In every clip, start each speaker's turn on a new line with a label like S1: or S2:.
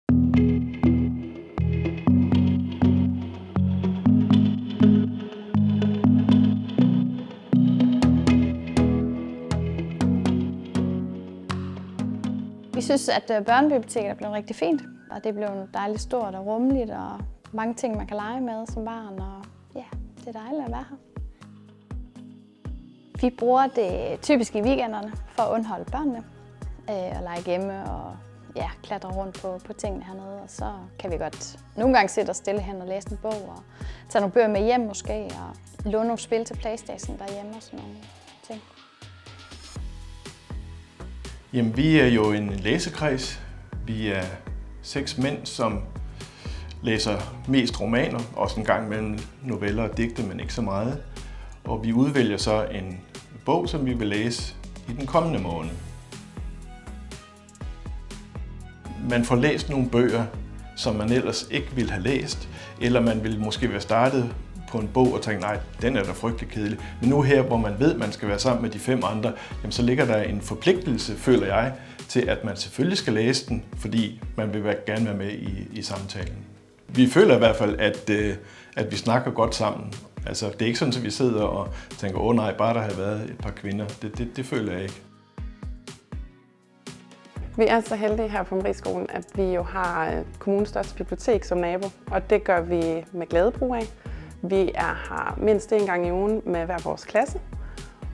S1: Vi synes, at børnebiblioteket er blevet rigtig fint, og det er blevet dejligt stort og rummeligt, og mange ting, man kan lege med som barn, og ja, det er dejligt at være her. Vi bruger det typisk i weekenderne for at underholde børnene, og lege hjemme og ja, klatre rundt på tingene hernede, og så kan vi godt nogle gange sætte os stille hen og læse en bog, og tage nogle bøger med hjem måske, og låne nogle spil til PlayStation derhjemme og sådan nogle ting.
S2: Jamen, vi er jo en læsekreds. Vi er 6 mænd, som læser mest romaner, også en gang mellem noveller og digte, men ikke så meget. Og vi udvælger så en bog, som vi vil læse i den kommende måned. Man får læst nogle bøger, som man ellers ikke ville have læst, eller man ville måske være startet på en bog og tænke, nej, den er da frygtelig kedelig. Men nu her, hvor man ved, at man skal være sammen med de 5 andre, jamen, så ligger der en forpligtelse, føler jeg, til at man selvfølgelig skal læse den, fordi man vil gerne være med i samtalen. Vi føler i hvert fald, at vi snakker godt sammen. Altså, det er ikke sådan, at vi sidder og tænker, åh nej, bare der har været et par kvinder. Det føler jeg ikke.
S3: Vi er så heldige her på Marieskolen, at vi jo har kommunens største bibliotek som nabo, og det gør vi med glæde brug af. Vi er her mindst en gang i ugen med hver vores klasse,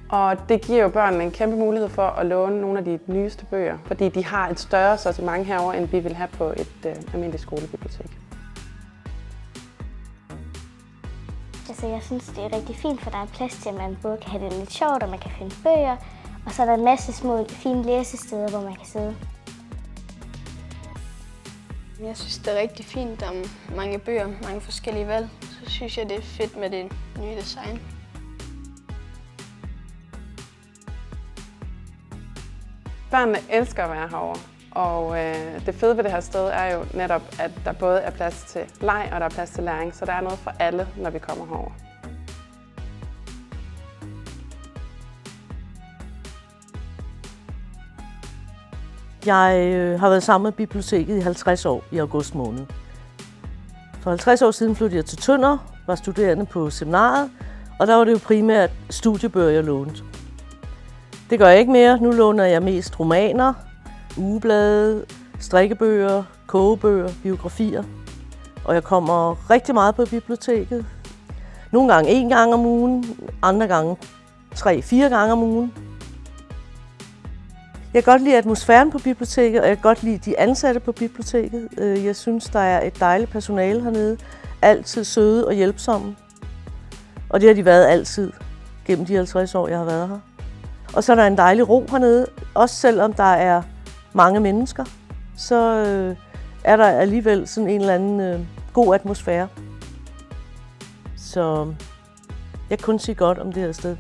S3: og det giver jo børnene en kæmpe mulighed for at låne nogle af de nyeste bøger, fordi de har et større sortiment herover, end vi vil have på et almindeligt skolebibliotek.
S4: Altså, jeg synes, det er rigtig fint, for der er plads til, at man både kan have det lidt sjovt, og man kan finde bøger, og så er der en masse små, fine læsesteder, hvor man kan sidde.
S5: Jeg synes, det er rigtig fint, der er mange bøger, mange forskellige valg. Så synes jeg, det er fedt med det nye design.
S3: Børnene elsker at være herovre, og det fede ved det her sted er jo netop, at der både er plads til leg og der er plads til læring, så der er noget for alle, når vi kommer herover.
S6: Jeg har været sammen med biblioteket i 50 år i august måned. For 50 år siden flyttede jeg til Tønder, var studerende på seminariet, og der var det jo primært studiebøger, jeg lånte. Det gør jeg ikke mere. Nu låner jeg mest romaner, ugeblade, strikkebøger, kogebøger, biografier. Og jeg kommer rigtig meget på biblioteket. Nogle gange 1 gang om ugen, andre gange 3-4 gange om ugen. Jeg kan godt lide atmosfæren på biblioteket, og jeg kan godt lide de ansatte på biblioteket. Jeg synes, der er et dejligt personale hernede. Altid søde og hjælpsomme. Og det har de været altid, gennem de 50 år, jeg har været her. Og så er der en dejlig ro hernede. Også selvom der er mange mennesker, så er der alligevel sådan en eller anden god atmosfære. Så jeg kan kun sige godt om det her sted.